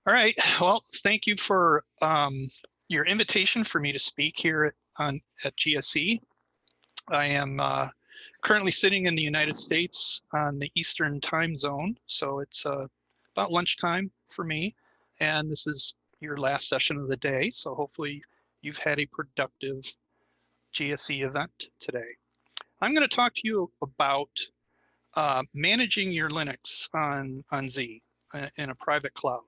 All right. Well, thank you for your invitation for me to speak here at GSE. I am currently sitting in the United States on the Eastern time zone, so it's about lunchtime for me, and this is your last session of the day, so hopefully you've had a productive GSE event today. I'm going to talk to you about managing your Linux on Z in a private cloud.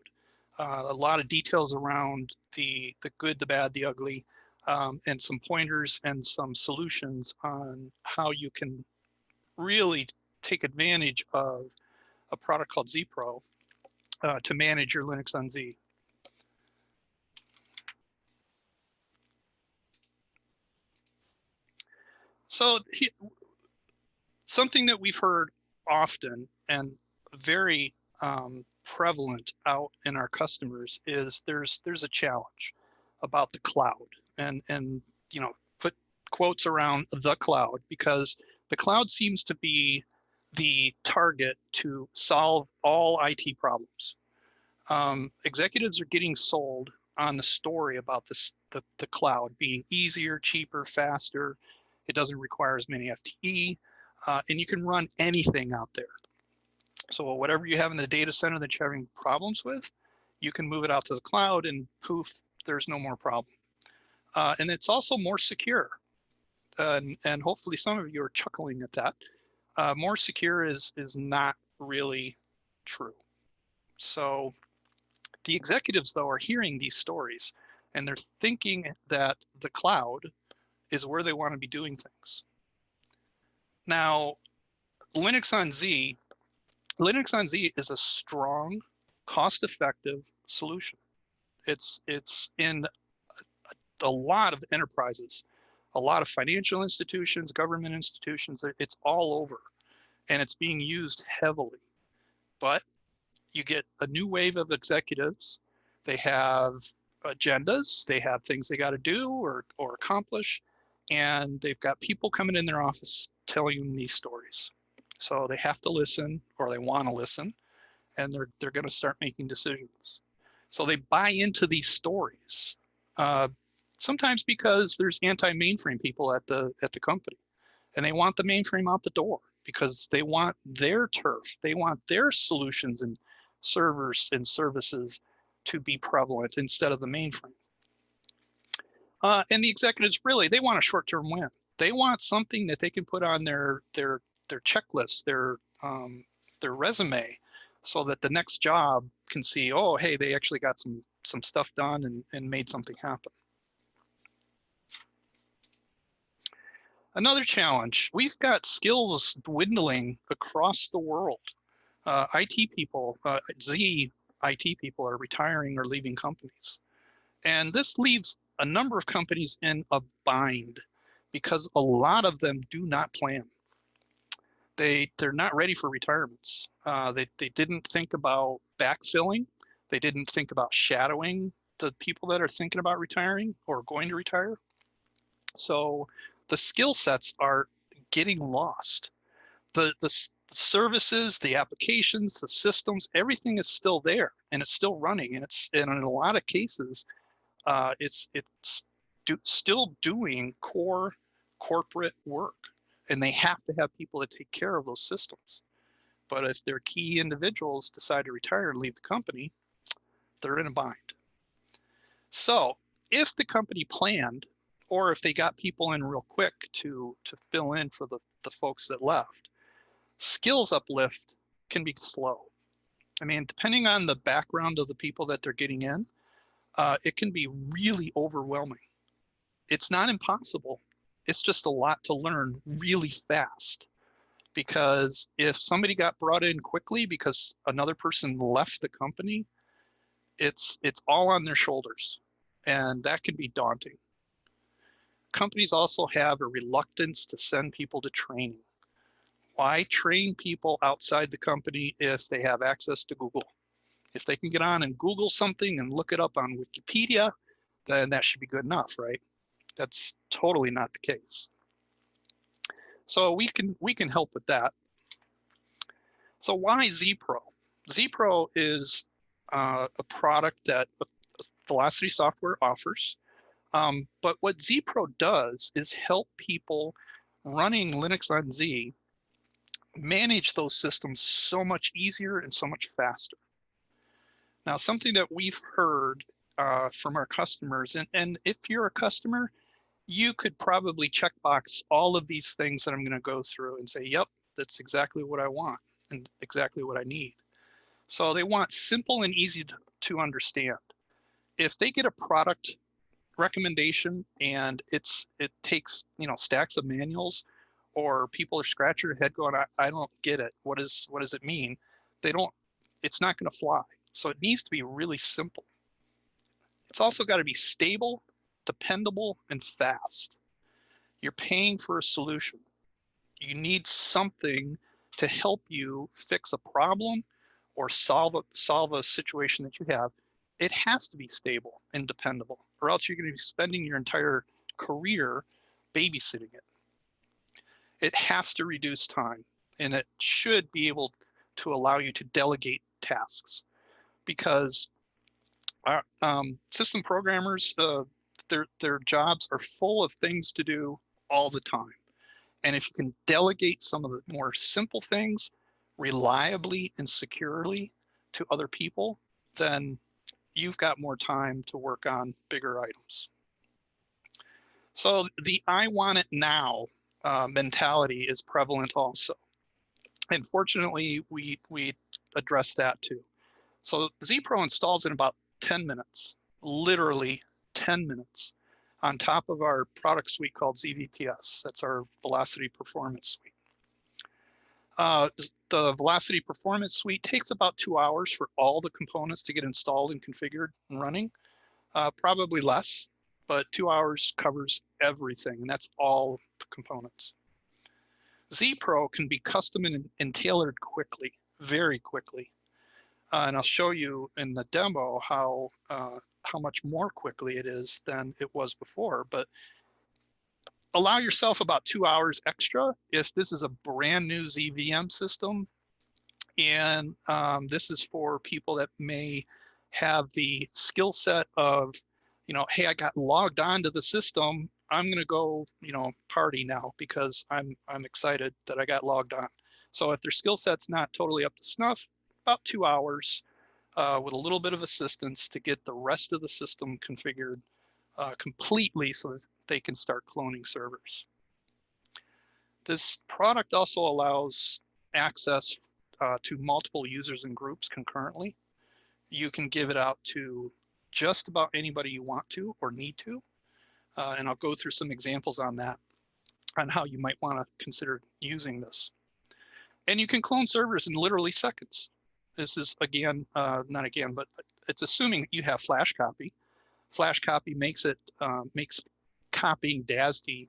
A lot of details around the good, the bad, the ugly, and some pointers and some solutions on how you can really take advantage of a product called ZPRO to manage your Linux on Z. So something that we've heard often and very prevalent out in our customers is there's a challenge about the cloud, and you know, put quotes around the cloud, because the cloud seems to be the target to solve all IT problems. Executives are getting sold on the story about the cloud being easier, cheaper, faster. It doesn't require as many FTE, and you can run anything out there. So whatever you have in the data center that you're having problems with, you can move it out to the cloud and poof, there's no more problem. And it's also more secure. And hopefully some of you are chuckling at that. More secure is not really true. So the executives, though, are hearing these stories and they're thinking that the cloud is where they want to be doing things. Now, Linux on Z is a strong, cost-effective solution. It's in a lot of enterprises, a lot of financial institutions, government institutions. It's all over, and it's being used heavily. But you get a new wave of executives. They have agendas. They have things they got to do or accomplish, and they've got people coming in their office telling them these stories. So they have to listen, or they want to listen, and they're going to start making decisions. So they buy into these stories, sometimes because there's anti-mainframe people at the company, and they want the mainframe out the door because they want their turf, they want their solutions and servers and services to be prevalent instead of the mainframe. And the executives, really, they want a short-term win. They want something that they can put on their checklist, their resume, so that the next job can see, oh, hey, they actually got some stuff done and made something happen. Another challenge, we've got skills dwindling across the world. IT people, Z IT people are retiring or leaving companies. And this leaves a number of companies in a bind because a lot of them do not plan. They're not ready for retirements. They didn't think about backfilling. They didn't think about shadowing the people that are thinking about retiring or going to retire. So the skill sets are getting lost. The services, the applications, the systems, everything is still there and it's still running, and in a lot of cases, it's still doing core corporate work, and they have to have people that take care of those systems. But if their key individuals decide to retire and leave the company, they're in a bind. So if the company planned, or if they got people in real quick to fill in for the folks that left, skills uplift can be slow. I mean, depending on the background of the people that they're getting in, it can be really overwhelming. It's not impossible. It's just a lot to learn really fast. Because if somebody got brought in quickly because another person left the company, it's all on their shoulders, and that can be daunting. Companies also have a reluctance to send people to training. Why train people outside the company if they have access to Google? If they can get on and Google something and look it up on Wikipedia, then that should be good enough, right? That's totally not the case. So we can help with that. So why ZPRO? ZPRO is a product that Velocity Software offers. But what ZPRO does is help people running Linux on Z manage those systems so much easier and so much faster. Now, something that we've heard from our customers, and if you're a customer, you could probably checkbox all of these things that I'm going to go through and say, yep, that's exactly what I want and exactly what I need. So they want simple and easy to understand. If they get a product recommendation and it takes stacks of manuals, or people are scratching their head going, I don't get it. What does it mean? It's not going to fly. So it needs to be really simple. It's also got to be stable, dependable, and fast. You're paying for a solution. You need something to help you fix a problem or solve a situation that you have. It has to be stable and dependable, or else you're going to be spending your entire career babysitting it. It has to reduce time, and it should be able to allow you to delegate tasks, because our, system programmers, their jobs are full of things to do all the time. And if you can delegate some of the more simple things reliably and securely to other people, then you've got more time to work on bigger items. So the I want it now mentality is prevalent also. And fortunately, we address that too. So ZPRO installs in about 10 minutes, literally 10 minutes, on top of our product suite called ZVPS. That's our Velocity Performance Suite. The Velocity Performance Suite takes about 2 hours for all the components to get installed and configured and running. Probably less, but 2 hours covers everything, and that's all the components. ZPRO can be custom and tailored quickly, very quickly. And I'll show you in the demo how much more quickly it is than it was before. But allow yourself about 2 hours extra if this is a brand new ZVM system. And this is for people that may have the skill set of, hey, I got logged onto the system. I'm going to go, party now because I'm excited that I got logged on. So if their skill set's not totally up to snuff, about 2 hours with a little bit of assistance to get the rest of the system configured completely so that they can start cloning servers. This product also allows access to multiple users and groups concurrently. You can give it out to just about anybody you want to or need to. And I'll go through some examples on that, on how you might want to consider using this. And you can clone servers in literally seconds. This is, again, not again, but it's assuming you have flash copy. Flash copy makes copying DASD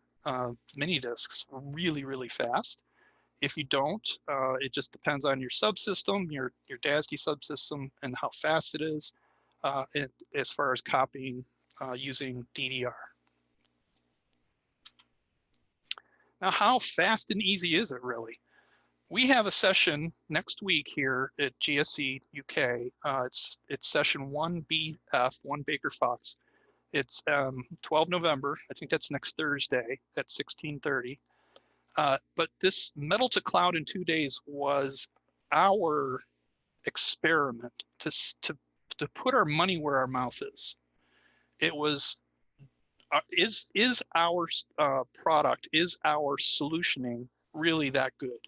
mini disks really, really fast. If you don't, it just depends on your subsystem, your DASD subsystem, and how fast it is as far as copying using DDR. Now, how fast and easy is it really? We have a session next week here at GSE UK. It's session 1BF, 1 Baker Fox. It's 12 November. I think that's next Thursday at 16:30. But this Metal to Cloud in 2 days was our experiment to put our money where our mouth is. It was, is our product, is our solutioning really that good?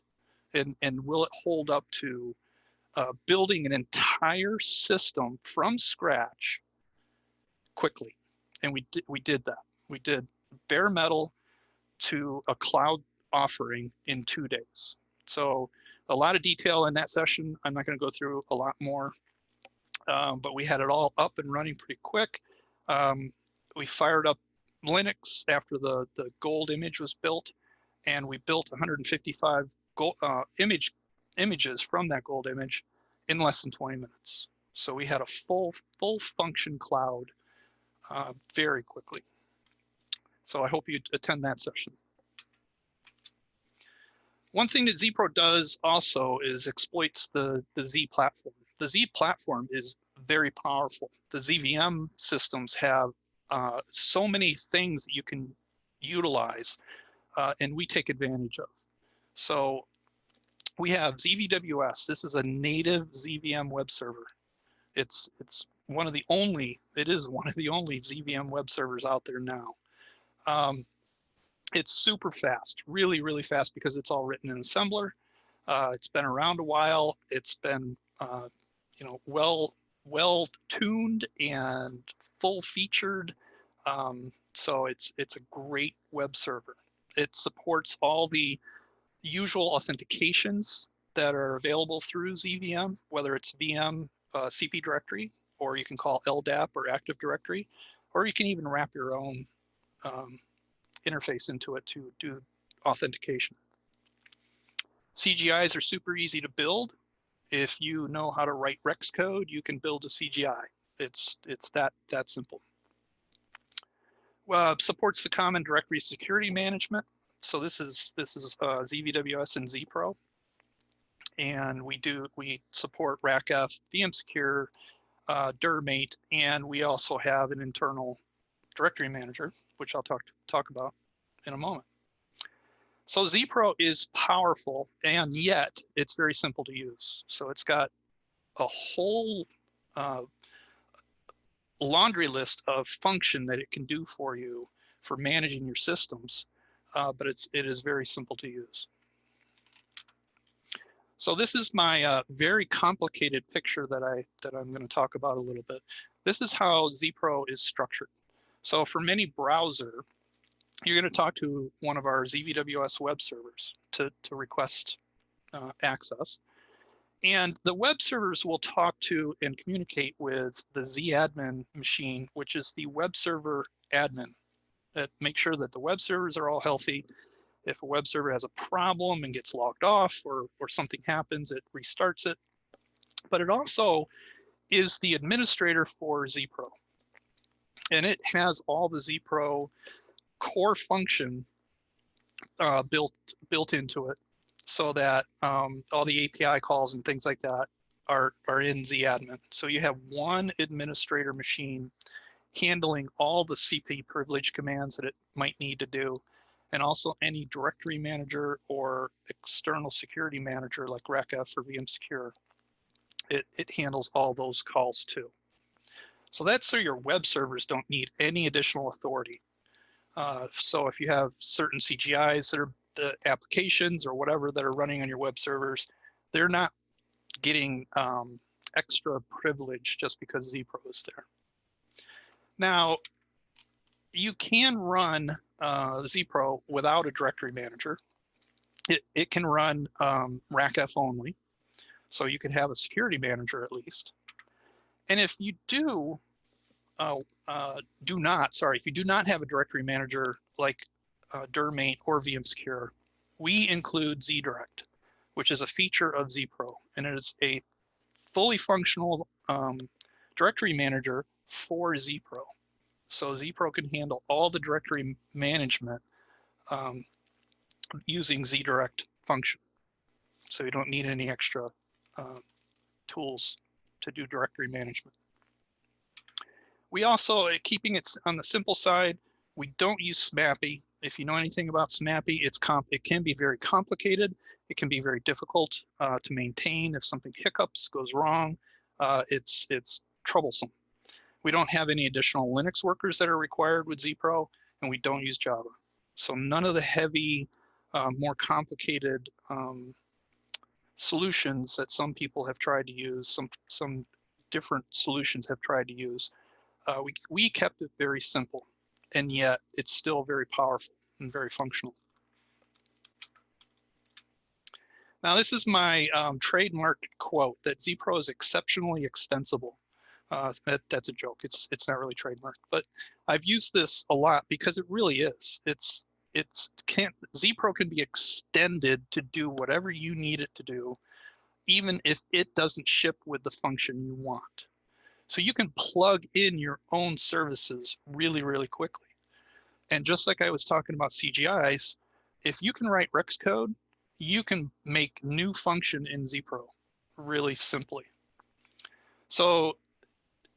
And will it hold up to building an entire system from scratch quickly? And we did that. We did bare metal to a cloud offering in 2 days. So a lot of detail in that session. I'm not going to go through a lot more, but we had it all up and running pretty quick. We fired up Linux after the gold image was built, and we built 155 images from that gold image in less than 20 minutes. So we had a full function cloud very quickly. So I hope you attend that session. One thing that ZPRO does also is exploits the Z platform. The Z platform is very powerful. The ZVM systems have so many things that you can utilize, and we take advantage of. So we have ZVWS. This is a native ZVM web server. It's one of the only, it is one of the only ZVM web servers out there now. It's super fast, really, really fast, because it's all written in assembler. It's been around a while. It's been, you know, well tuned and full featured. So it's a great web server. It supports all the usual authentications that are available through ZVM, whether it's VM, CP directory, or you can call LDAP or Active Directory, or you can even wrap your own interface into it to do authentication. CGIs are super easy to build. If you know how to write Rex code, you can build a CGI. It's that simple. Supports the common directory security management. So this is ZVWS and ZPRO, and we support RACF, VMsecure, DIRMate, and we also have an internal directory manager, which I'll talk about in a moment. So ZPRO is powerful, and yet it's very simple to use. So it's got a whole laundry list of function that it can do for you for managing your systems, but it is very simple to use. So this is my very complicated picture that I'm going to talk about a little bit. This is how ZPRO is structured. So for any browser, you're going to talk to one of our ZVWS web servers to request access. And the web servers will talk to and communicate with the ZAdmin machine, which is the web server admin, that makes sure that the web servers are all healthy. If a web server has a problem and gets logged off, or something happens, it restarts it. But it also is the administrator for ZPRO. And it has all the ZPRO core function built into it, so that all the API calls and things like that are in ZAdmin. So you have one administrator machine handling all the CP privilege commands that it might need to do, and also any directory manager or external security manager like RACF or VMsecure. It handles all those calls too. So that's so your web servers don't need any additional authority. So if you have certain CGIs that are the applications or whatever that are running on your web servers, they're not getting extra privilege just because ZPRO is there. Now, you can run ZPRO without a directory manager. It can run RACF only, so you can have a security manager at least. And if you do if you do not have a directory manager like DIRMate or VMsecure, we include ZDirect, which is a feature of ZPRO, and it is a fully functional directory manager for ZPRO. So ZPRO can handle all the directory management using ZDirect function. So you don't need any extra tools to do directory management. We also, keeping it on the simple side, we don't use SMAPI. If you know anything about SMAPI, it can be very complicated. It can be very difficult to maintain. If something hiccups, goes wrong, it's troublesome. We don't have any additional Linux workers that are required with ZPRO, and we don't use Java. So none of the heavy, more complicated solutions that some people have tried to use, some different solutions have tried to use. We kept it very simple, and yet it's still very powerful and very functional. Now, this is my trademark quote that ZPRO is exceptionally extensible. That's a joke. It's not really trademarked, but I've used this a lot because it really is. ZPRO can be extended to do whatever you need it to do, even if it doesn't ship with the function you want. So you can plug in your own services really, really quickly. And just like I was talking about CGIs, if you can write Rex code, you can make new function in ZPRO really simply. So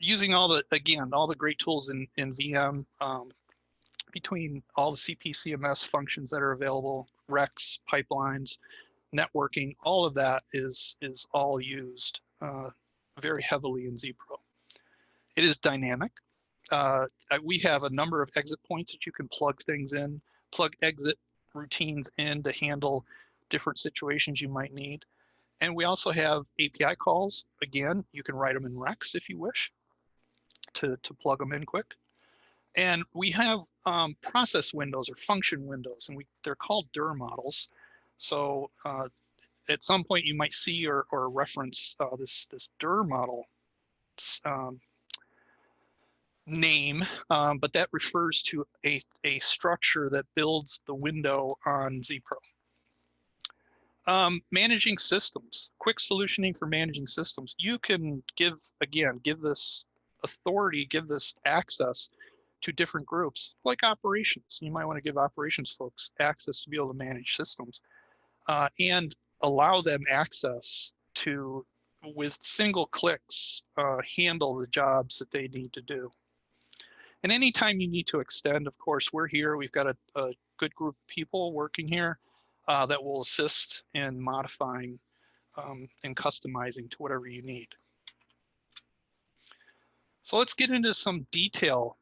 using all the great tools in VM, between all the CP/CMS functions that are available, recs, pipelines, networking, all of that is all used very heavily in ZPRO. It is dynamic. We have a number of exit points that you can plug things in, plug exit routines in to handle different situations you might need. And we also have API calls. Again, you can write them in recs if you wish to plug them in quick. And we have process windows or function windows, and they're called DIR models. So at some point you might see or reference this DIR model name, but that refers to a structure that builds the window on ZPRO. Managing systems, quick solutioning for managing systems. You can give this authority, give this access to different groups, like operations. You might want to give operations folks access to be able to manage systems and allow them access to, with single clicks, handle the jobs that they need to do. And anytime you need to extend, of course, we're here. We've got a good group of people working here that will assist in modifying and customizing to whatever you need. So let's get into some detail.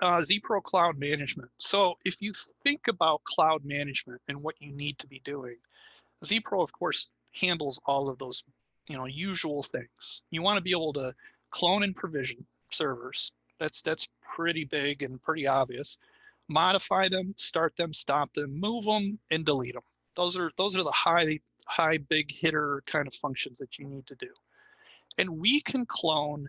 ZPRO Cloud Management. So if you think about cloud management and what you need to be doing, ZPRO, of course, handles all of those, usual things. You want to be able to clone and provision servers. That's pretty big and pretty obvious. Modify them, start them, stop them, move them, and delete them. Those are the high big hitter kind of functions that you need to do. And we can clone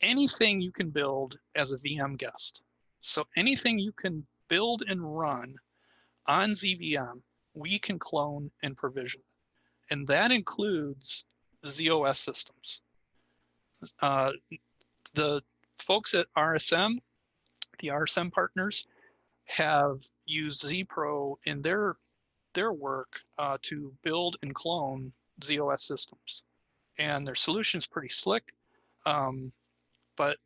anything you can build as a VM guest. So anything you can build and run on ZVM, we can clone and provision. And that includes ZOS systems. The folks at RSM, the RSM partners, have used ZPRO in their work to build and clone ZOS systems. And their solution is pretty slick, but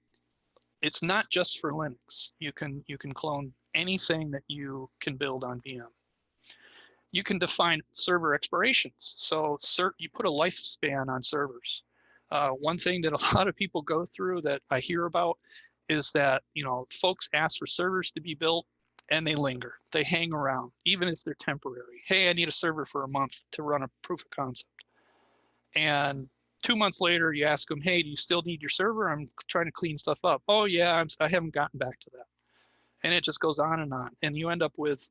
it's not just for Linux. You can clone anything that you can build on VM. You can define server expirations. So you put a lifespan on servers. One thing that a lot of people go through that I hear about is that folks ask for servers to be built and they linger. They hang around, even if they're temporary. Hey, I need a server for a month to run a proof of concept. And 2 months later, you ask them, hey, do you still need your server? I'm trying to clean stuff up. Oh yeah, I haven't gotten back to that. And it just goes on. And you end up with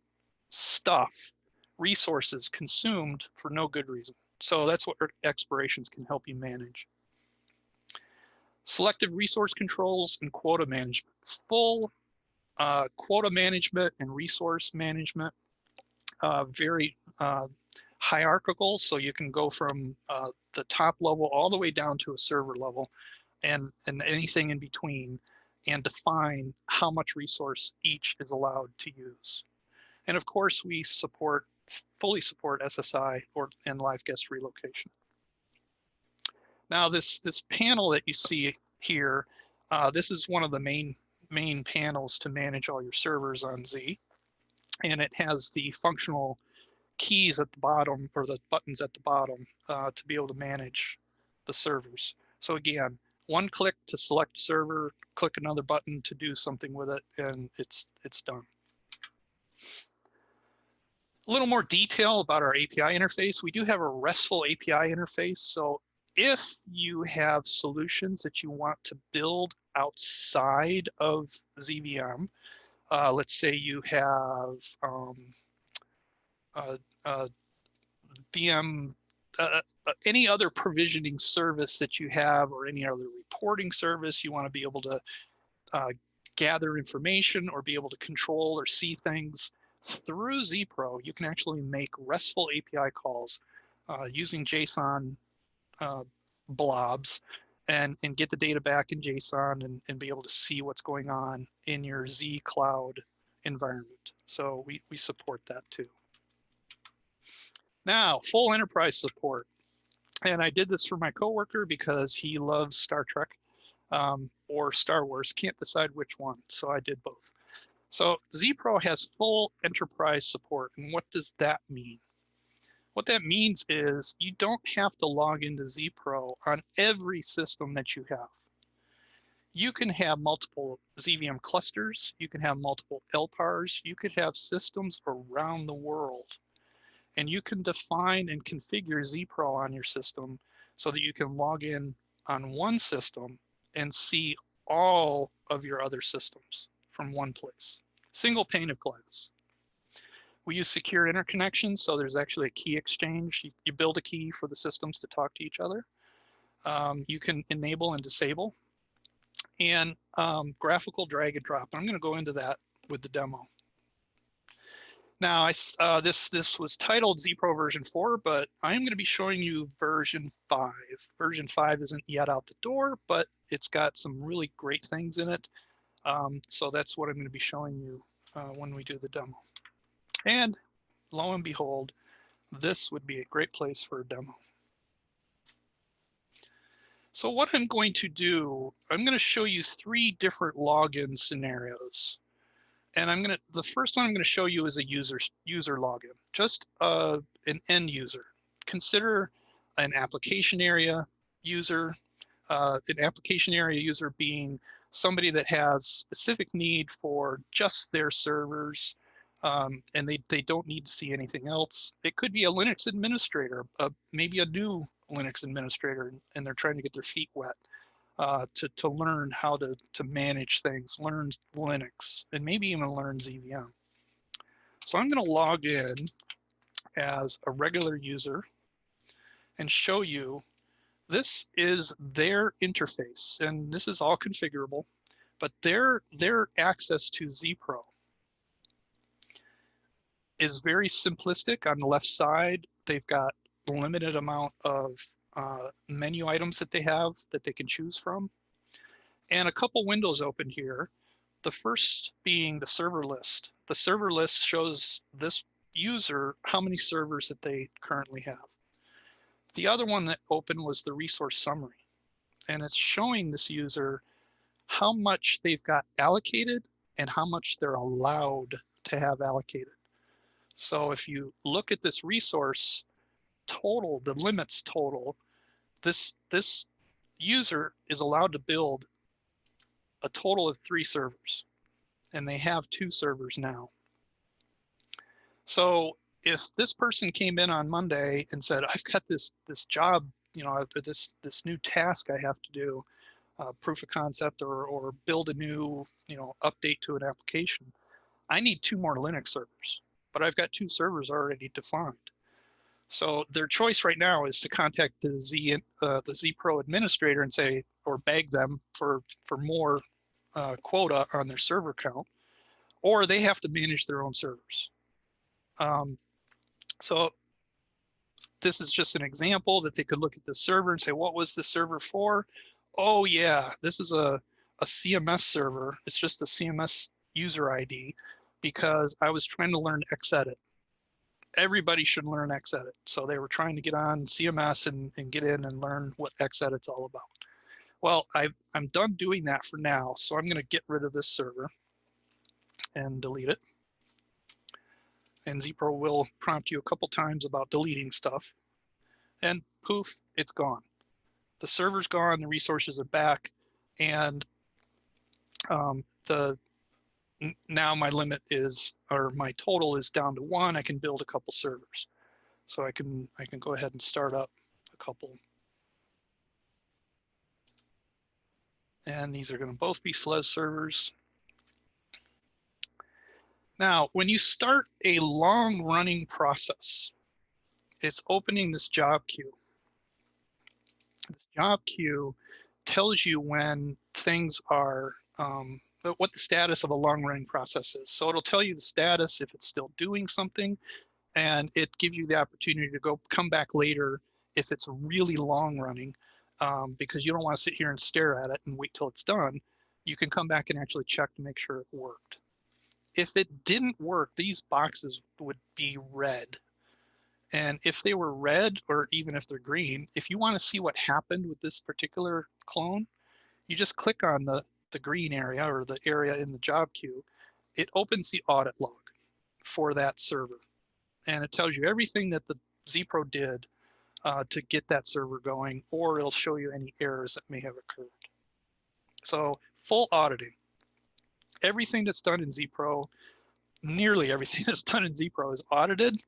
stuff, resources consumed for no good reason. So that's what expirations can help you manage. Selective resource controls and quota management. Full quota management and resource management, very hierarchical. So you can go from the top level all the way down to a server level and anything in between, and define how much resource each is allowed to use. And of course, we fully support SSI and live guest relocation. Now, this panel that you see here, this is one of the main panels to manage all your servers on Z, and it has the functional keys at the bottom, or the buttons at the bottom, to be able to manage the servers. So again, one click to select a server, click another button to do something with it, and it's done. A little more detail about our API interface. We do have a RESTful API interface. So if you have solutions that you want to build outside of ZVM, let's say you have VM, any other provisioning service that you have, or any other reporting service, you want to be able to gather information or be able to control or see things through ZPRO, you can actually make RESTful API calls using JSON blobs and get the data back in JSON and be able to see what's going on in your Z Cloud environment. So we support that too. Now, full enterprise support. And I did this for my coworker because he loves Star Trek. or Star Wars. Can't decide which one, so I did both. So ZPRO has full enterprise support. And what does that mean? What that means is you don't have to log into ZPRO on every system that you have. You can have multiple ZVM clusters. You can have multiple LPARs. You could have systems around the world. And you can define and configure ZPRO on your system so that you can log in on one system and see all of your other systems from one place. Single pane of glass. We use secure interconnections, so there's actually a key exchange. You build a key for the systems to talk to each other. You can enable and disable. And graphical drag and drop. I'm going to go into that with the demo. Now, this was titled ZPRO version 4, but I am going to be showing you version 5. Version 5 isn't yet out the door, but it's got some really great things in it. So that's what I'm going to be showing you when we do the demo. And lo and behold, this would be a great place for a demo. So what I'm going to do, I'm going to show you 3 different login scenarios. And the first one I'm going to show you is a user login, just an end user. Consider an application area user, being somebody that has specific need for just their servers, and they don't need to see anything else. It could be a Linux administrator, maybe a new Linux administrator, and they're trying to get their feet wet. To learn how to manage things, learn Linux, and maybe even learn ZVM. So I'm going to log in as a regular user and show you this is their interface, and this is all configurable, but their access to ZPRO is very simplistic. On the left side, they've got a limited amount of menu items that they have that they can choose from. And a couple windows open here. The first being the server list. The server list shows this user how many servers that they currently have. The other one that opened was the resource summary. And it's showing this user how much they've got allocated and how much they're allowed to have allocated. So if you look at this resource total, the limits total, this user is allowed to build a total of 3 servers, and they have 2 servers now. So if this person came in on Monday and said, I've got this job, this new task I have to do, proof of concept or build a new, update to an application, I need 2 more Linux servers, but I've got 2 servers already defined. So their choice right now is to contact the ZPRO administrator and say, or beg them for more quota on their server count, or they have to manage their own servers. So this is just an example that they could look at the server and say, what was the server for? Oh yeah, this is a CMS server. It's just a CMS user ID because I was trying to learn Xedit. Everybody should learn Xedit. So they were trying to get on CMS and get in and learn what Xedit's all about. Well, I'm done doing that for now, so I'm going to get rid of this server and delete it. And ZPRO will prompt you a couple times about deleting stuff. And poof, it's gone. The server's gone, the resources are back, and now my limit is, or my total is down to 1. I can build a couple servers. So I can go ahead and start up a couple. And these are going to both be SLES servers. Now, when you start a long-running process, it's opening this job queue. This job queue tells you when things are, what the status of a long-running process is. So it'll tell you the status if it's still doing something, and it gives you the opportunity to come back later if it's really long-running, because you don't want to sit here and stare at it and wait till it's done. You can come back and actually check to make sure it worked. If it didn't work, these boxes would be red. And if they were red, or even if they're green, if you want to see what happened with this particular clone, you just click on the green area or the area in the job queue. It opens the audit log for that server. And it tells you everything that the ZPRO did to get that server going, or it'll show you any errors that may have occurred. So full auditing. Everything that's done in ZPRO, nearly everything that's done in ZPRO is audited.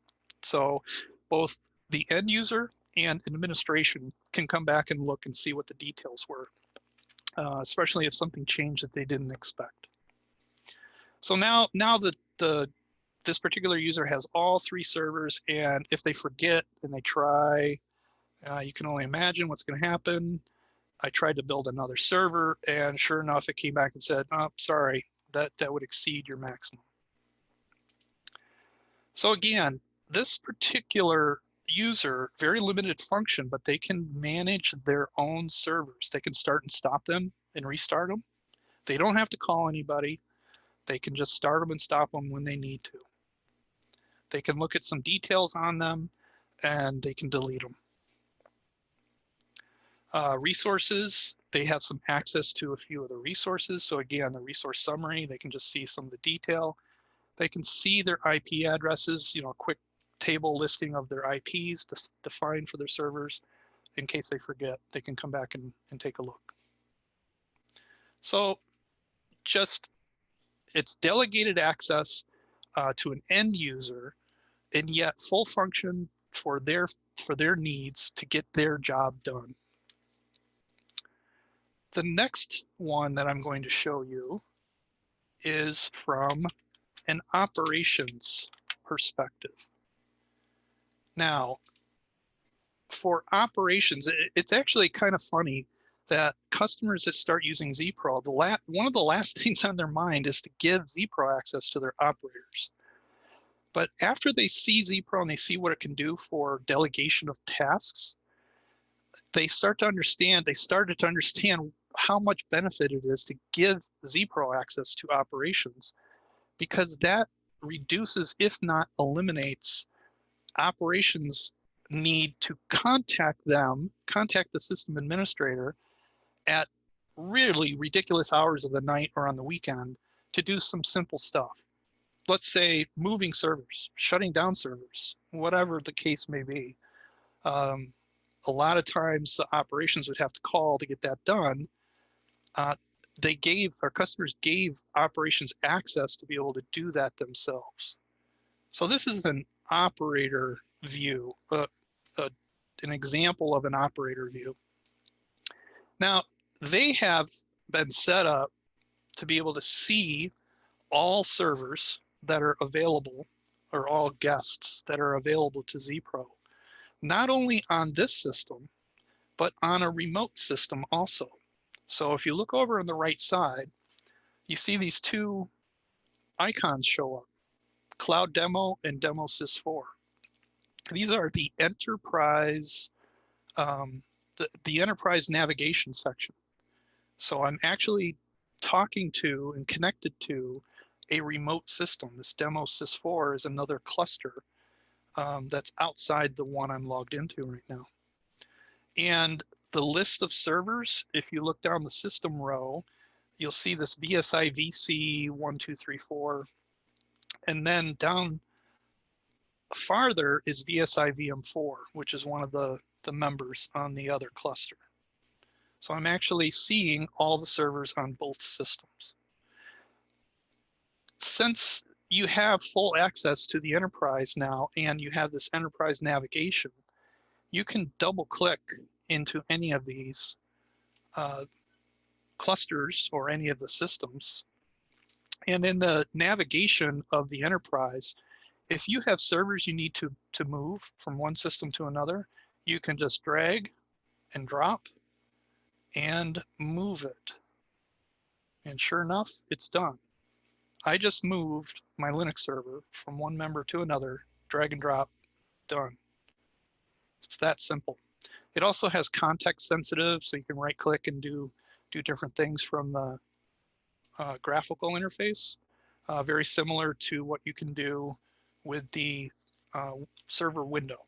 So both the end user and administration can come back and look and see what the details were, especially if something changed that they didn't expect. So now that this particular user has all 3 servers, and if they forget and they try, you can only imagine what's going to happen. I tried to build another server, and sure enough, it came back and said, "Oh, sorry, that would exceed your maximum." So again, this particular user, very limited function, but they can manage their own servers. They can start and stop them and restart them. They don't have to call anybody. They can just start them and stop them when they need to. They can look at some details on them, and they can delete them. Resources, they have some access to a few of the resources. So again, the resource summary, they can just see some of the detail. They can see their IP addresses, a quick table listing of their IPs defined for their servers. In case they forget, they can come back and take a look. So it's delegated access to an end user, and yet full function for their needs to get their job done. The next one that I'm going to show you is from an operations perspective. Now, for operations, it's actually kind of funny that customers that start using ZPRO, one of the last things on their mind is to give ZPRO access to their operators. But after they see ZPRO and they see what it can do for delegation of tasks, they started to understand how much benefit it is to give ZPRO access to operations, because that reduces, if not eliminates, operations need to contact the system administrator at really ridiculous hours of the night or on the weekend to do some simple stuff. Let's say moving servers, shutting down servers, whatever the case may be. A lot of times the operations would have to call to get that done. Our customers gave operations access to be able to do that themselves. So this is an operator view, an example of an operator view. Now, they have been set up to be able to see all servers that are available, or all guests that are available to ZPRO, not only on this system, but on a remote system also. So if you look over on the right side, you see these 2 icons show up, Cloud Demo and Demo Sys4. These are the enterprise, the enterprise navigation section. So I'm actually talking to and connected to a remote system. This Demo Sys4 is another cluster that's outside the one I'm logged into right now. And the list of servers, if you look down the system row, you'll see this VSI VC 1234. And then down farther is VSI VM4, which is one of the members on the other cluster. So I'm actually seeing all the servers on both systems. Since you have full access to the enterprise now, and you have this enterprise navigation, you can double click into any of these clusters or any of the systems. And in the navigation of the enterprise, if you have servers you need to move from one system to another, you can just drag and drop and move it. And sure enough, it's done. I just moved my Linux server from one member to another, drag and drop, done. It's that simple. It also has context sensitive, so you can right click and do different things from the graphical interface, very similar to what you can do with the server window.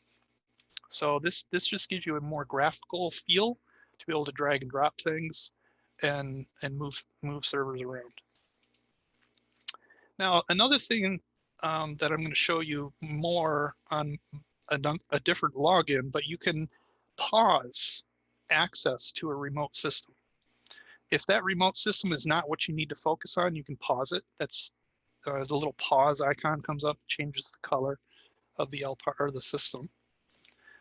So this just gives you a more graphical feel to be able to drag and drop things. and move servers around. Now, another thing that I'm going to show you more on a different login, but you can pause access to a remote system. If that remote system is not what you need to focus on, you can pause it. That's the little pause icon comes up, changes the color of the LPAR or the system.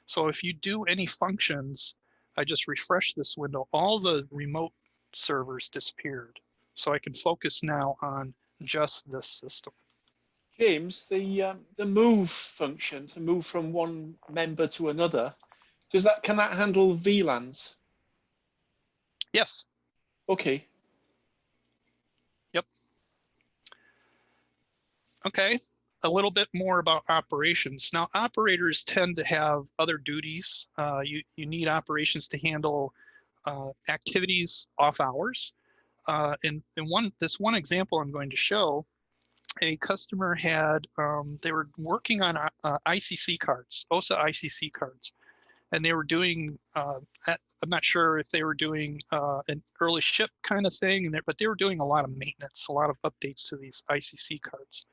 So if you do any functions, I just refresh this window, all the remote servers disappeared. So I can focus now on just this system. James, the move function to move from one member to another, can that handle VLANs? Yes. Okay. Yep. Okay. A little bit more about operations. Now, operators tend to have other duties. You need operations to handle activities off hours. This one example I'm going to show, a customer had, they were working on ICC cards, OSA ICC cards, and they were doing, I'm not sure if they were doing an early ship kind of thing, but they were doing a lot of maintenance, a lot of updates to these ICC cards.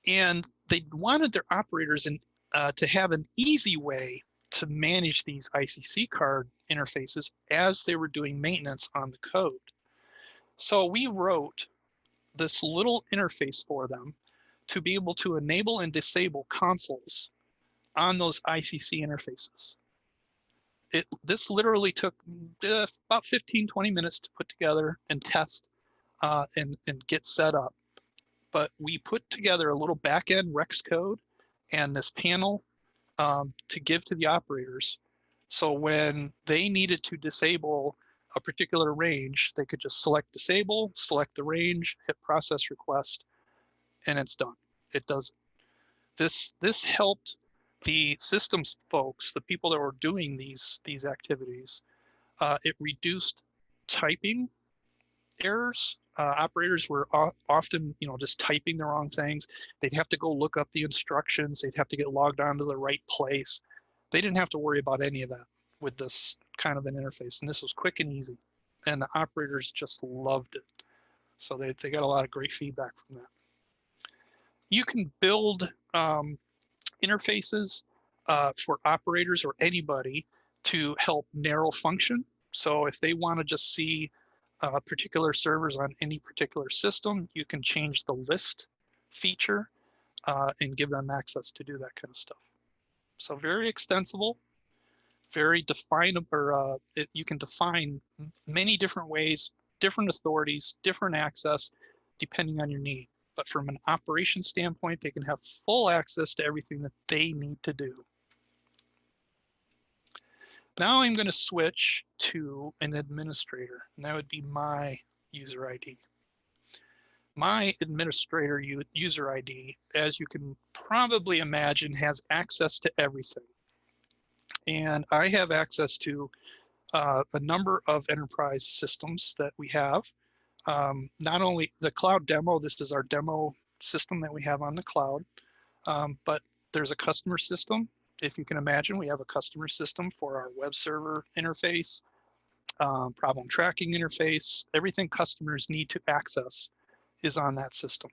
And they wanted their operators to have an easy way to manage these ICC card interfaces as they were doing maintenance on the code. So we wrote this little interface for them to be able to enable and disable consoles on those ICC interfaces. This literally took about 15, 20 minutes to put together and test and get set up. But we put together a little back-end Rex code and this panel to give to the operators. So when they needed to disable a particular range, they could just select disable, select the range, hit process request, and it's done. It does it. This helped the systems folks, the people that were doing these activities. It reduced typing errors. Operators were often, just typing the wrong things. They'd have to go look up the instructions. They'd have to get logged on to the right place. They didn't have to worry about any of that with this kind of an interface. And this was quick and easy. And the operators just loved it. So they got a lot of great feedback from that. You can build interfaces for operators or anybody to help narrow function. So if they want to just see particular servers on any particular system, you can change the list feature and give them access to do that kind of stuff. So very extensible, very definable. You can define many different ways, different authorities, different access, depending on your need. But from an operation standpoint, they can have full access to everything that they need to do. Now I'm going to switch to an administrator, and that would be my user ID. My administrator user ID, as you can probably imagine, has access to everything. And I have access to a number of enterprise systems that we have. Not only the cloud demo, this is our demo system that we have on the cloud, but there's a customer system. If you can imagine, we have a customer system for our web server interface, problem tracking interface, everything customers need to access is on that system.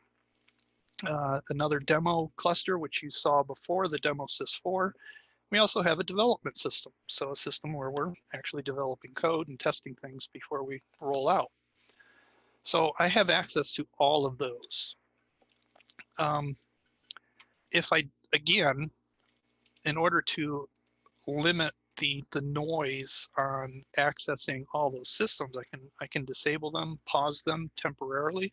Another demo cluster, which you saw before, the demo sys4. We also have a development system. So a system where we're actually developing code and testing things before we roll out. So I have access to all of those. If I, again, in order to limit the noise on accessing all those systems, I can disable them, pause them temporarily.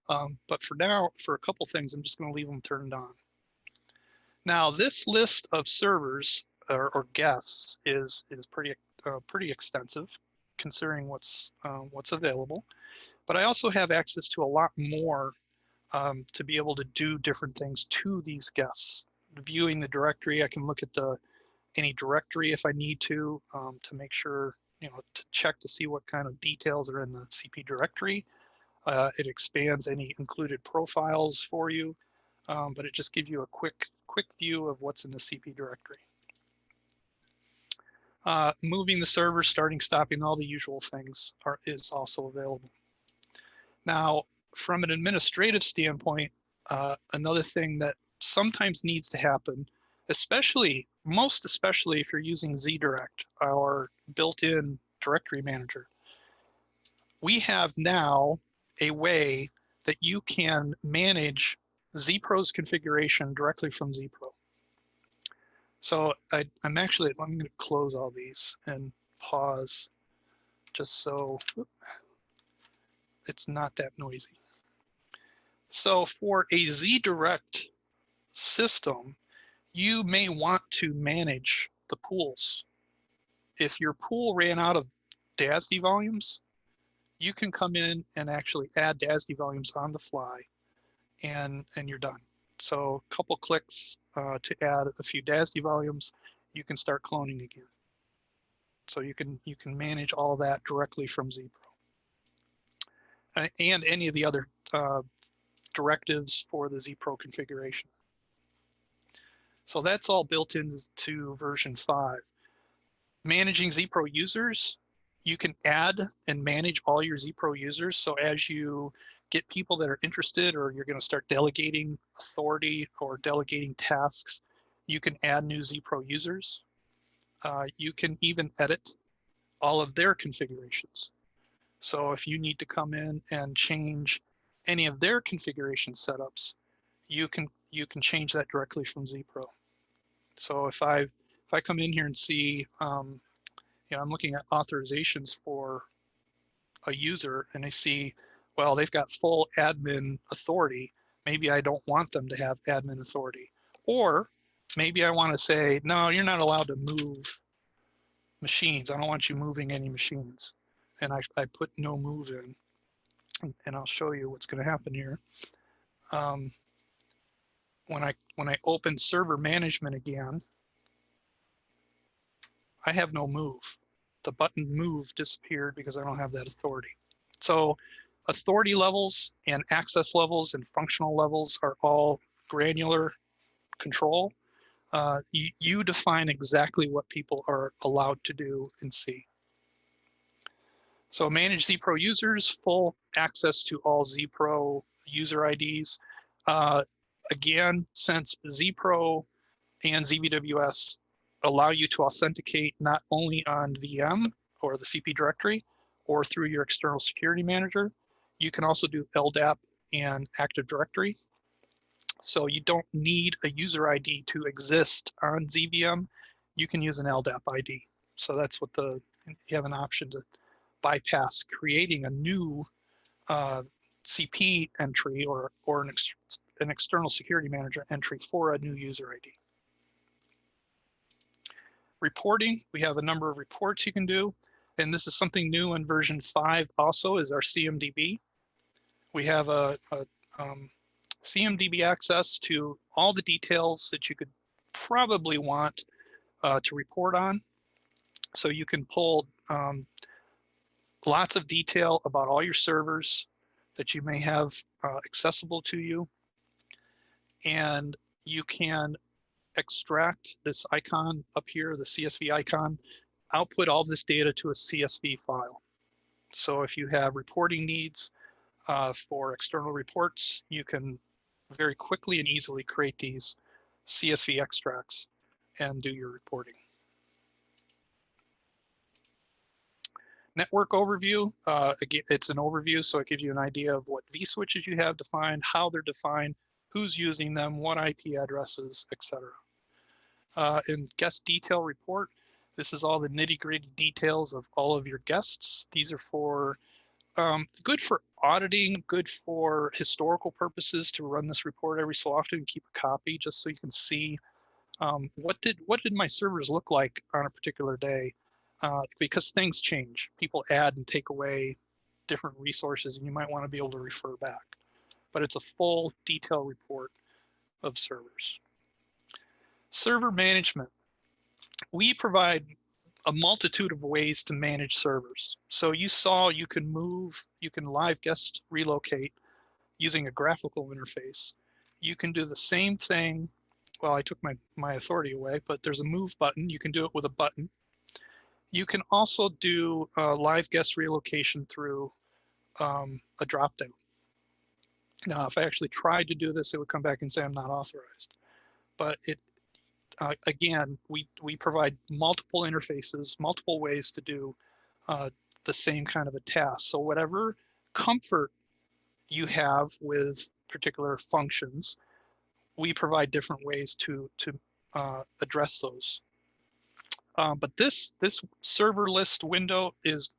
But for now, for a couple things, I'm just going to leave them turned on. Now, this list of servers or guests is pretty extensive, considering what's available. But I also have access to a lot more to be able to do different things to these guests. Viewing the directory, I can look at any directory if I need to make sure, to check to see what kind of details are in the CP directory. It expands any included profiles for you, but it just gives you a quick view of what's in the CP directory. Moving the server, starting, stopping, all the usual things is also available. Now, from an administrative standpoint, another thing that sometimes needs to happen, most especially if you're using ZDirect, our built-in directory manager, we have now a way that you can manage ZPRO's configuration directly from ZPRO. So I'm going to close all these and pause just so it's not that noisy. So for a ZDirect system, you may want to manage the pools. If your pool ran out of DASD volumes, you can come in and actually add DASD volumes on the fly, and you're done. So a couple clicks to add a few DASD volumes, you can start cloning again. So you can manage all that directly from ZPRO. And any of the other directives for the ZPRO configuration. So that's all built into version 5. Managing ZPRO users, you can add and manage all your ZPRO users. So as you get people that are interested, or you're going to start delegating authority or delegating tasks, you can add new ZPRO users. You can even edit all of their configurations. So if you need to come in and change any of their configuration setups, you can change that directly from ZPRO. So if I come in here and see, I'm looking at authorizations for a user, and I see, well, they've got full admin authority. Maybe I don't want them to have admin authority. Or maybe I want to say, no, you're not allowed to move machines. I don't want you moving any machines. And I put no move in, and I'll show you what's going to happen here. When I open server management again, I have no move. The button move disappeared because I don't have that authority. So authority levels and access levels and functional levels are all granular control. You define exactly what people are allowed to do and see. So manage ZPRO users, full access to all ZPRO user IDs. Again, since ZPRO and ZVWS allow you to authenticate not only on VM or the CP directory or through your external security manager, you can also do LDAP and Active Directory. So you don't need a user ID to exist on ZVM. You can use an LDAP ID. So that's what you have an option to bypass creating a new CP entry or an external security manager entry for a new user ID. Reporting, we have a number of reports you can do, and this is something new in version 5 also, is our CMDB. We have a CMDB access to all the details that you could probably want to report on. So you can pull lots of detail about all your servers that you may have accessible to you. And you can extract this icon up here, the CSV icon, output all this data to a CSV file. So if you have reporting needs for external reports, you can very quickly and easily create these CSV extracts and do your reporting. Network overview, again, it's an overview, so it gives you an idea of what vSwitches you have defined, how they're defined, who's using them, what IP addresses, etc. In guest detail report, this is all the nitty-gritty details of all of your guests. These are for good for auditing, good for historical purposes to run this report every so often and keep a copy just so you can see what did my servers look like on a particular day, because things change. People add and take away different resources, and you might want to be able to refer back. But it's a full detailed report of servers. Server management. We provide a multitude of ways to manage servers. So you saw you can move, you can live guest relocate using a graphical interface. You can do the same thing. Well, I took my authority away, but there's a move button. You can do it with a button. You can also do live guest relocation through a drop-down. Now, if I actually tried to do this, it would come back and say I'm not authorized. But it again, we provide multiple interfaces, multiple ways to do the same kind of a task. So whatever comfort you have with particular functions, we provide different ways to address those. But this server list window is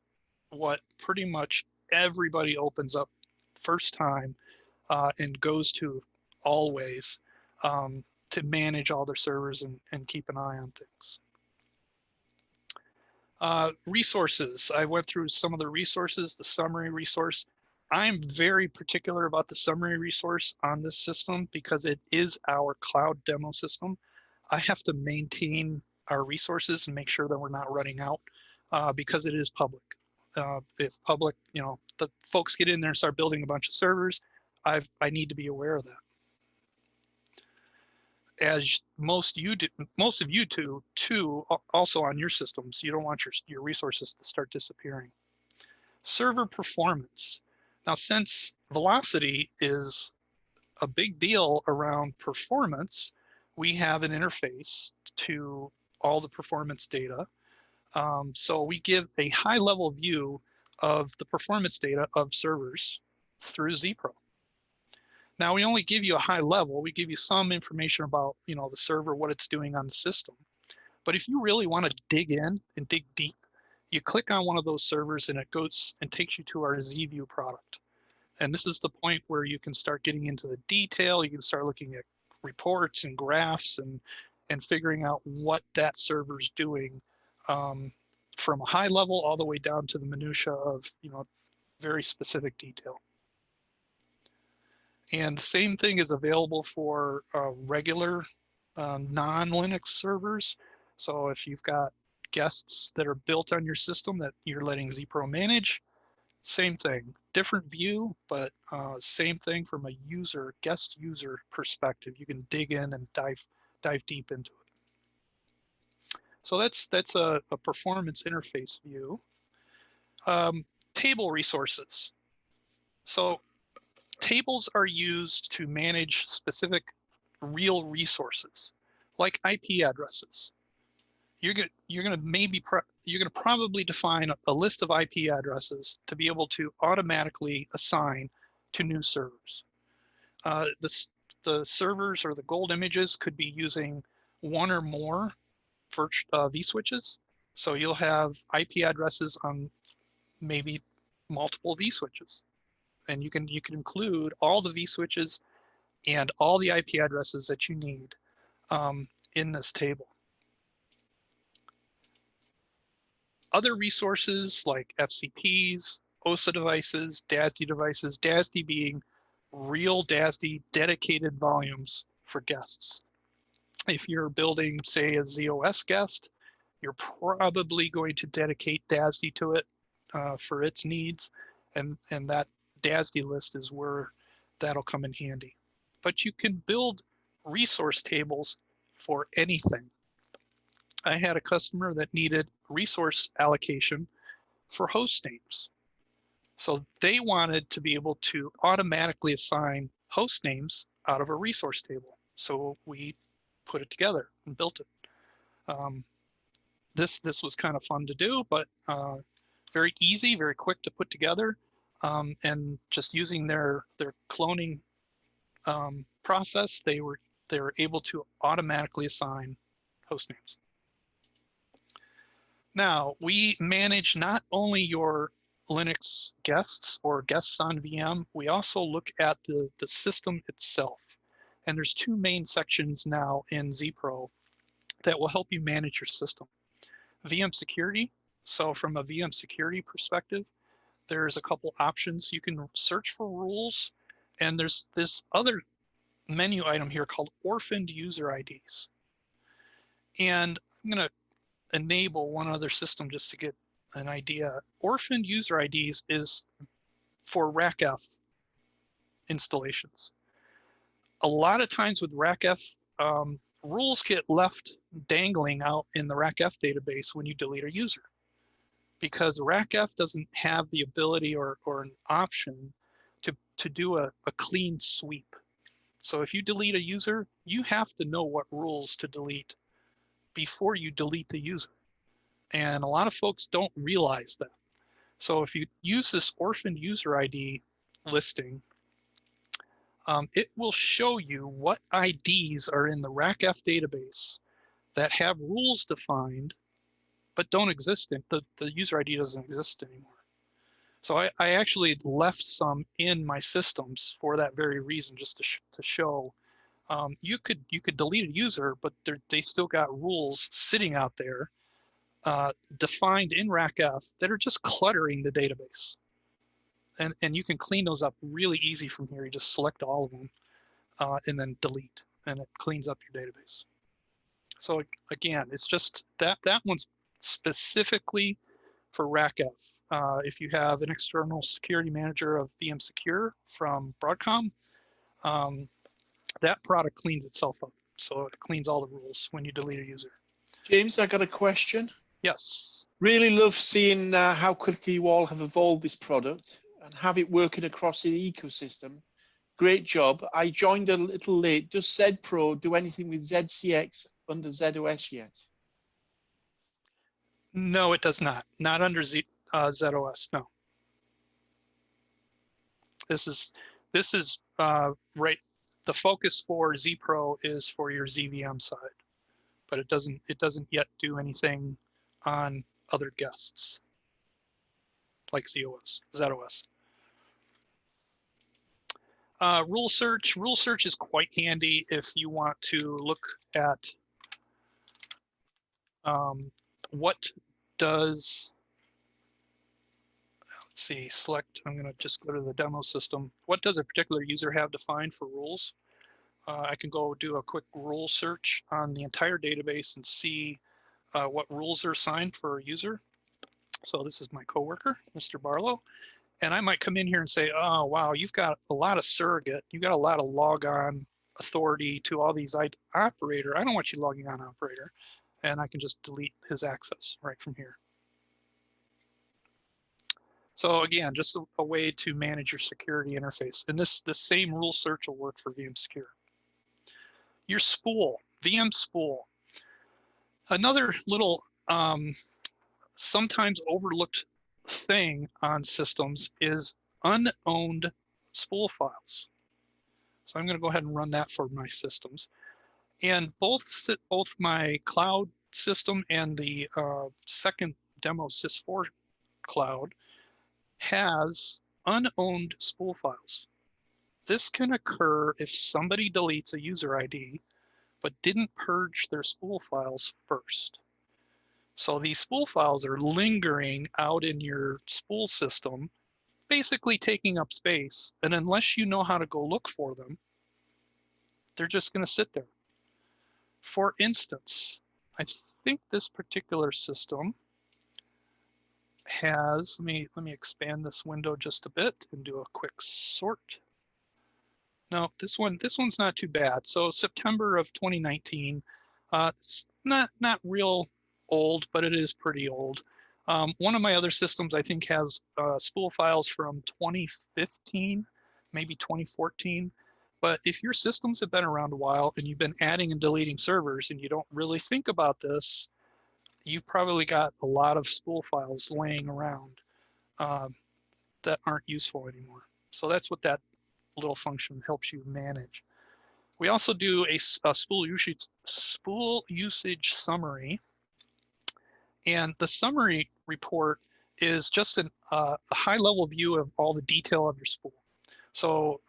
what pretty much everybody opens up first time and goes to always to manage all their servers and keep an eye on things. Resources. I went through some of the resources, the summary resource. I'm very particular about the summary resource on this system because it is our cloud demo system. I have to maintain our resources and make sure that we're not running out because it is public. If public, the folks get in there and start building a bunch of servers, I need to be aware of that. As most of you too, also on your systems, you don't want your resources to start disappearing. Server performance. Now, since velocity is a big deal around performance, we have an interface to all the performance data. So we give a high level view of the performance data of servers through ZPRO. Now, we only give you a high level. We give you some information about, the server, what it's doing on the system. But if you really want to dig in and dig deep, you click on one of those servers and it goes and takes you to our ZView product. And this is the point where you can start getting into the detail. You can start looking at reports and graphs and figuring out what that server's doing from a high level all the way down to the minutia of, very specific detail. And the same thing is available for regular non-Linux servers. So if you've got guests that are built on your system that you're letting ZPRO manage, same thing, different view, but same thing from a guest user perspective. You can dig in and dive deep into it. So that's a performance interface view. Table resources. So tables are used to manage specific real resources, like IP addresses. You're gonna probably define a list of IP addresses to be able to automatically assign to new servers. The servers or the gold images could be using one or more vSwitches. So you'll have IP addresses on maybe multiple vSwitches. And you can include all the vSwitches and all the IP addresses that you need in this table. Other resources like FCPs, OSA devices, DASD devices, DASD being real DASD dedicated volumes for guests. If you're building, say, a ZOS guest, you're probably going to dedicate DASD to it for its needs, and that DASD list is where that'll come in handy. But you can build resource tables for anything. I had a customer that needed resource allocation for host names. So they wanted to be able to automatically assign host names out of a resource table. So we put it together and built it. This was kind of fun to do, but very easy, very quick to put together, and just using their cloning process, they were able to automatically assign host names. Now, we manage not only your Linux guests or guests on VM, we also look at the system itself. And there's two main sections now in ZPRO that will help you manage your system. VM security. So from a VM security perspective, there's a couple options. You can search for rules, and there's this other menu item here called orphaned user IDs. And I'm going to enable one other system just to get an idea. Orphaned user IDs is for RACF installations. A lot of times with RACF, rules get left dangling out in the RACF database when you delete a user. because RackF doesn't have the ability or an option to do a clean sweep. So if you delete a user, you have to know what rules to delete before you delete the user. And a lot of folks don't realize that. So if you use this orphaned user ID listing, it will show you what IDs are in the RackF database that have rules defined, but don't exist in, the user ID doesn't exist anymore. So I actually left some in my systems for that very reason, just to show you could delete a user, but they still got rules sitting out there defined in RackF that are just cluttering the database. And you can clean those up really easy from here. You just select all of them and then delete, and it cleans up your database. So again, it's just that one's specifically for RackF. If you have an external security manager of VM Secure from Broadcom, that product cleans itself up. So it cleans all the rules when you delete a user. James, I got a question. Yes. Really love seeing how quickly you all have evolved this product and have it working across the ecosystem. Great job. I joined a little late. Does ZPRO do anything with ZCX under ZOS yet? No, it does not. Not under ZOS. No. This is right. The focus for ZPRO is for your ZVM side, but it doesn't yet do anything on other guests like ZOS. Rule search is quite handy if you want to look at what does, let's see, select, I'm going to just go to the demo system. What does a particular user have defined for rules? I can go do a quick rule search on the entire database and see what rules are assigned for a user. So this is my coworker, Mr. Barlow. And I might come in here and say, oh, wow, you've got a lot of surrogate. You've got a lot of logon authority to all these operator. I don't want you logging on operator. And I can just delete his access right from here. So again, just a way to manage your security interface. And this same rule search will work for VM Secure. Your spool, VM spool. Another little sometimes overlooked thing on systems is unowned spool files. So I'm going to go ahead and run that for my systems. And both my cloud system and the second demo Sys4 cloud has unowned spool files. This can occur if somebody deletes a user ID but didn't purge their spool files first. So these spool files are lingering out in your spool system, basically taking up space. And unless you know how to go look for them, they're just going to sit there. For instance, I think this particular system has, let me expand this window just a bit and do a quick sort. No, this one's not too bad. So September of 2019, it's not real old, but it is pretty old. One of my other systems, I think, has spool files from 2015, maybe 2014. But if your systems have been around a while and you've been adding and deleting servers and you don't really think about this, you've probably got a lot of spool files laying around that aren't useful anymore. So that's what that little function helps you manage. We also do a spool usage summary. And the summary report is just a high level view of all the detail of your spool. So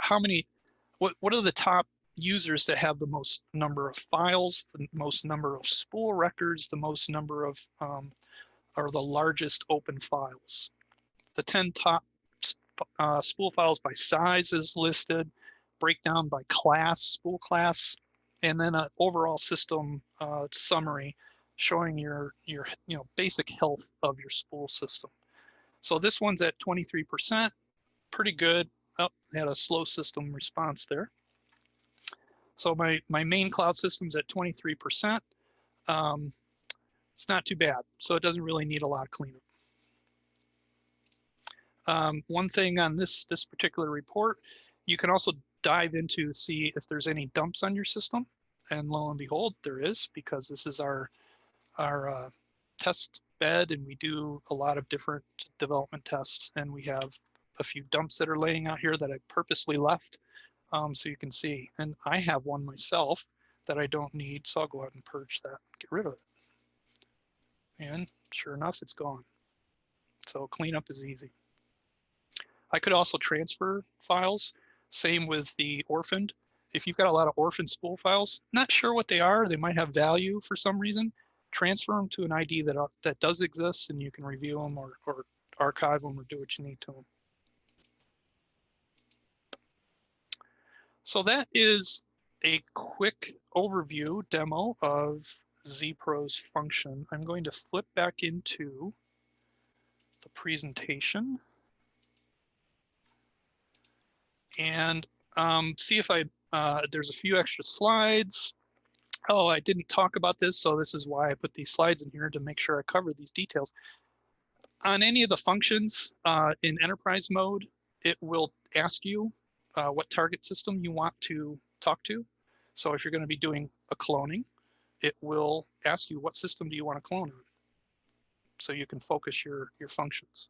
what are the top users that have the most number of files, the most number of spool records, the most number of, or the largest open files. The 10 top spool files by size is listed, breakdown by class, spool class, and then an overall system summary showing your basic health of your spool system. So this one's at 23%, pretty good. Oh, had a slow system response there. So my main cloud system's at 23%. It's not too bad, so it doesn't really need a lot of cleanup. One thing on this particular report, you can also dive into see if there's any dumps on your system, and lo and behold, there is, because this is our test bed, and we do a lot of different development tests, and we have a few dumps that are laying out here that I purposely left, so you can see. And I have one myself that I don't need, so I'll go ahead and purge that, get rid of it. And sure enough, it's gone. So cleanup is easy. I could also transfer files. Same with the orphaned. If you've got a lot of orphan spool files, not sure what they are, they might have value for some reason, transfer them to an ID that does exist, and you can review them or archive them or do what you need to them. So that is a quick overview demo of ZPRO's function. I'm going to flip back into the presentation and see if there's a few extra slides. Oh, I didn't talk about this, so this is why I put these slides in here, to make sure I cover these details. On any of the functions in enterprise mode, it will ask you what target system you want to talk to. So if you're going to be doing a cloning, it will ask you what system do you want to clone on, so you can focus your functions.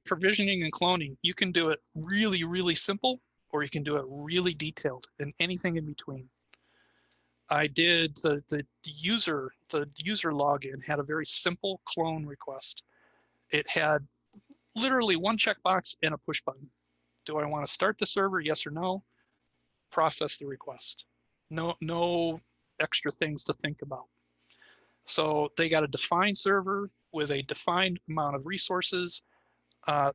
Provisioning and cloning, you can do it really, really simple, or you can do it really detailed, and anything in between. I did the user login had a very simple clone request. It had literally one checkbox and a push button. Do I want to start the server? Yes or no. Process the request. No extra things to think about. So they got a defined server with a defined amount of resources,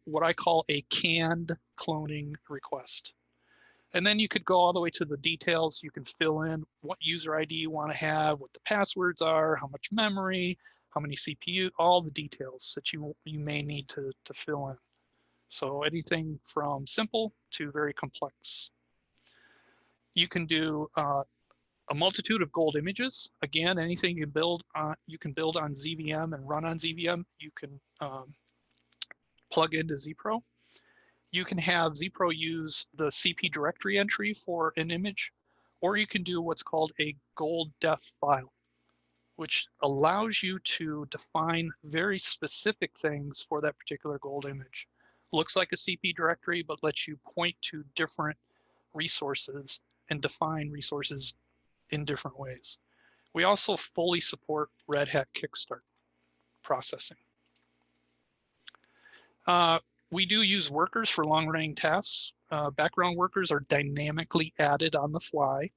what I call a canned cloning request. And then you could go all the way to the details. You can fill in what user ID you want to have, what the passwords are, how much memory, how many CPU, all the details that you may need to fill in. So anything from simple to very complex. You can do a multitude of gold images. Again, anything you build on, you can build on ZVM and run on ZVM. You can plug into ZPRO. You can have ZPRO use the CP directory entry for an image, or you can do what's called a gold def file, which allows you to define very specific things for that particular gold image. Looks like a CP directory, but lets you point to different resources and define resources in different ways. We also fully support Red Hat Kickstart processing. We do use workers for long-running tasks. Background workers are dynamically added on the fly.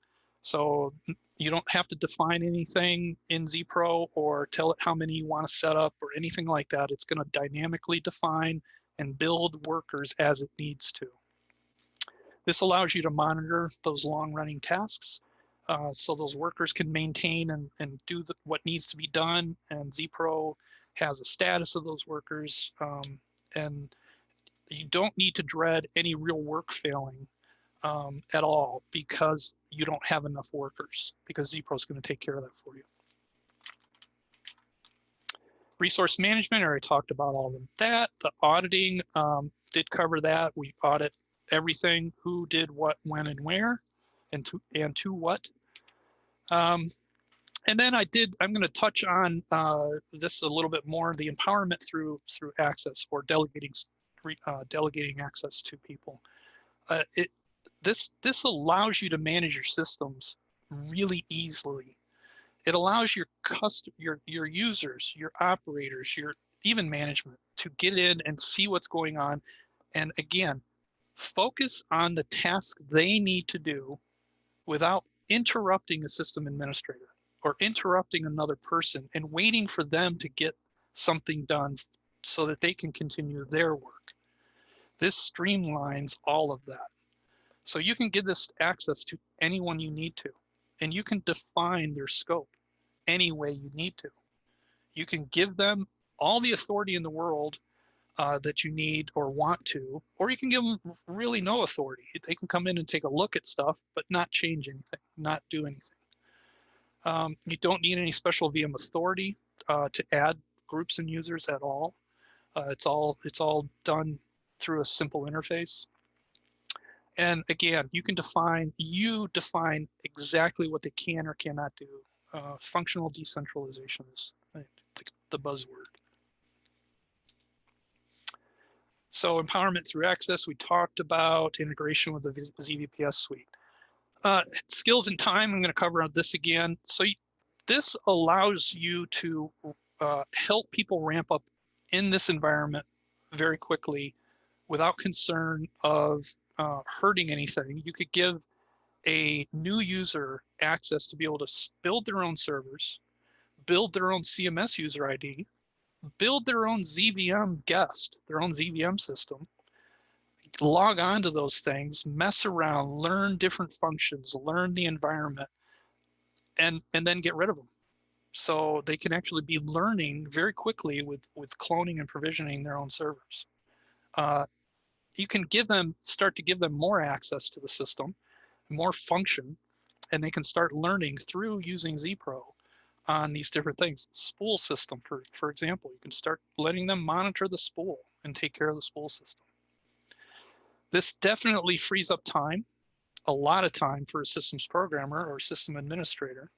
So you don't have to define anything in ZPRO or tell it how many you want to set up or anything like that. It's going to dynamically define and build workers as it needs to. This allows you to monitor those long-running tasks, so those workers can maintain and do what needs to be done, and ZPRO has a status of those workers, and you don't need to dread any real work failing at all, because you don't have enough workers, because ZPRO is going to take care of that for you. Resource management, I already talked about all of that. The auditing, did cover that. We audit everything, who did what, when, and where, and to what. And then I'm going to touch on this a little bit more, the empowerment through access, or delegating access to people. This allows you to manage your systems really easily. It allows your users, your operators, your even management to get in and see what's going on, and again, focus on the task they need to do without interrupting a system administrator or interrupting another person and waiting for them to get something done so that they can continue their work. This streamlines all of that. So you can give this access to anyone you need to, and you can define their scope any way you need to. You can give them all the authority in the world that you need or want to, or you can give them really no authority. They can come in and take a look at stuff, but not change anything, not do anything. You don't need any special VM authority to add groups and users at all. It's all done through a simple interface. And again, you define exactly what they can or cannot do. Functional decentralization is the buzzword. So empowerment through access, we talked about integration with the ZVPS suite. Skills and time, I'm going to cover this again. So this allows you to help people ramp up in this environment very quickly without concern of hurting anything. You could give a new user access to be able to build their own servers, build their own CMS user ID, build their own ZVM guest, their own ZVM system, log on to those things, mess around, learn different functions, learn the environment, and then get rid of them. So they can actually be learning very quickly with cloning and provisioning their own servers. You can start to give them more access to the system, more function, and they can start learning through using ZPRO on these different things. Spool system, for example, you can start letting them monitor the spool and take care of the spool system. This definitely frees up time, a lot of time for a systems programmer or system administrator.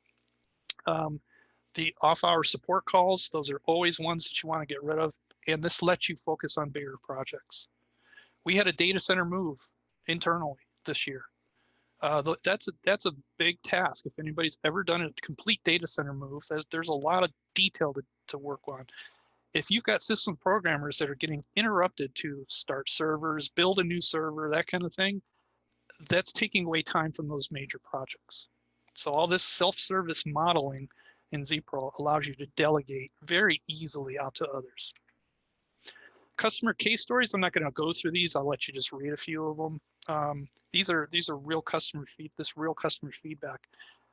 The off-hour support calls, those are always ones that you want to get rid of, and this lets you focus on bigger projects. We had a data center move internally this year. That's a big task. If anybody's ever done a complete data center move, there's a lot of detail to work on. If you've got system programmers that are getting interrupted to start servers, build a new server, that kind of thing, that's taking away time from those major projects. So all this self-service modeling in ZPRO allows you to delegate very easily out to others. Customer case stories, I'm not going to go through these. I'll let you just read a few of them. These are real customer feedback.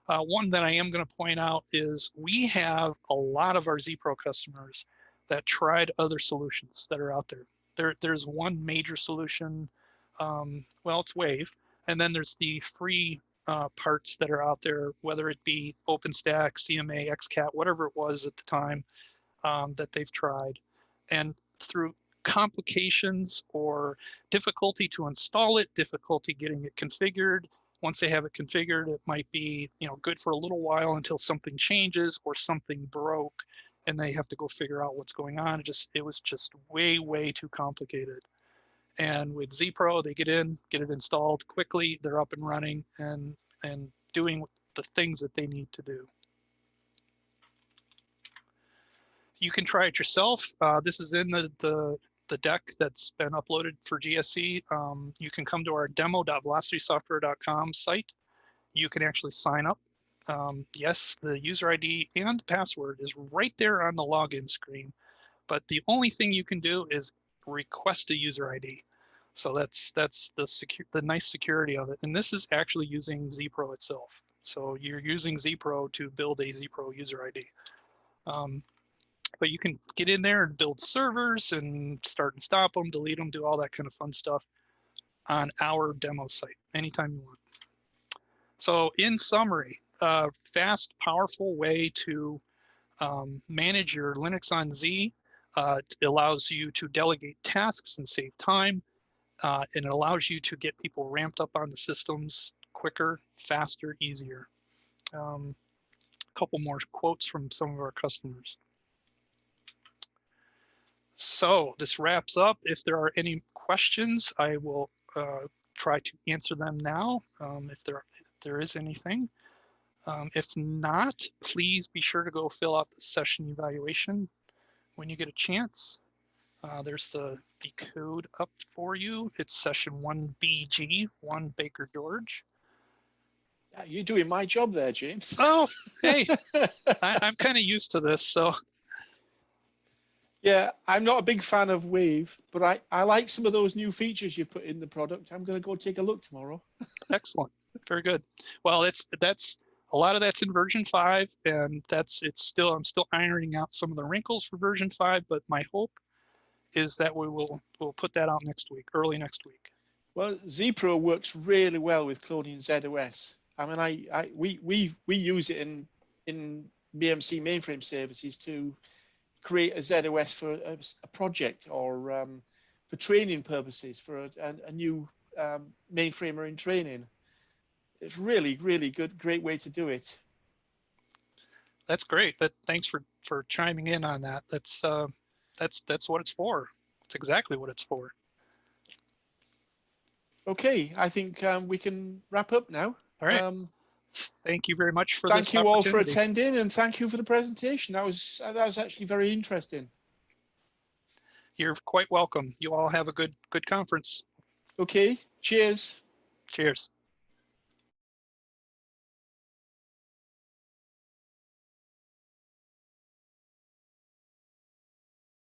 One that I am going to point out is we have a lot of our ZPRO customers that tried other solutions that are out there. There's one major solution, well, it's Wave, and then there's the free parts that are out there, whether it be OpenStack, CMA, XCAT, whatever it was at the time that they've tried. And through complications or difficulty to install it, difficulty getting it configured, once they have it configured, it might be good for a little while until something changes or something broke and they have to go figure out what's going on. It was just way too complicated. And with ZPRO, they get it installed quickly, they're up and running and doing the things that they need to do. You can try it yourself. This is in the deck that's been uploaded for GSC. You can come to our demo.velocitysoftware.com site. You can actually sign up. Yes, the user ID and password is right there on the login screen, but the only thing you can do is request a user ID. So that's the nice security of it. And this is actually using ZPRO itself. So you're using ZPRO to build a ZPRO user ID. But you can get in there and build servers and start and stop them, delete them, do all that kind of fun stuff on our demo site anytime you want. So in summary, fast, powerful way to manage your Linux on Z. It allows you to delegate tasks and save time. And it allows you to get people ramped up on the systems quicker, faster, easier. A couple more quotes from some of our customers. So this wraps up. If there are any questions, I will try to answer them now, if there is anything. If not, please be sure to go fill out the session evaluation when you get a chance. There's the code up for you. It's session 1BG, 1 Baker George. Yeah, you're doing my job there, James. Oh, hey, I'm kind of used to this, so. Yeah, I'm not a big fan of Wave, but I like some of those new features you've put in the product. I'm going to go take a look tomorrow. Excellent. Very good. Well, that's a lot of that's in version 5, and I'm still ironing out some of the wrinkles for version 5, but my hope is that we'll put that out next week, early next week. Well, ZPRO works really well with cloning ZOS. I mean, we use it in BMC mainframe services to create a ZOS for a project, or for training purposes, for a new mainframer in training. It's really, really good, great way to do it. That's great. Thanks for chiming in on that. That's what it's for. It's exactly what it's for. Okay, I think we can wrap up now. All right. Thank you very much for Thank this you all for opportunity. attending, and thank you for the presentation. That was actually very interesting. You're quite welcome. You all have a good conference. Okay, cheers. Cheers.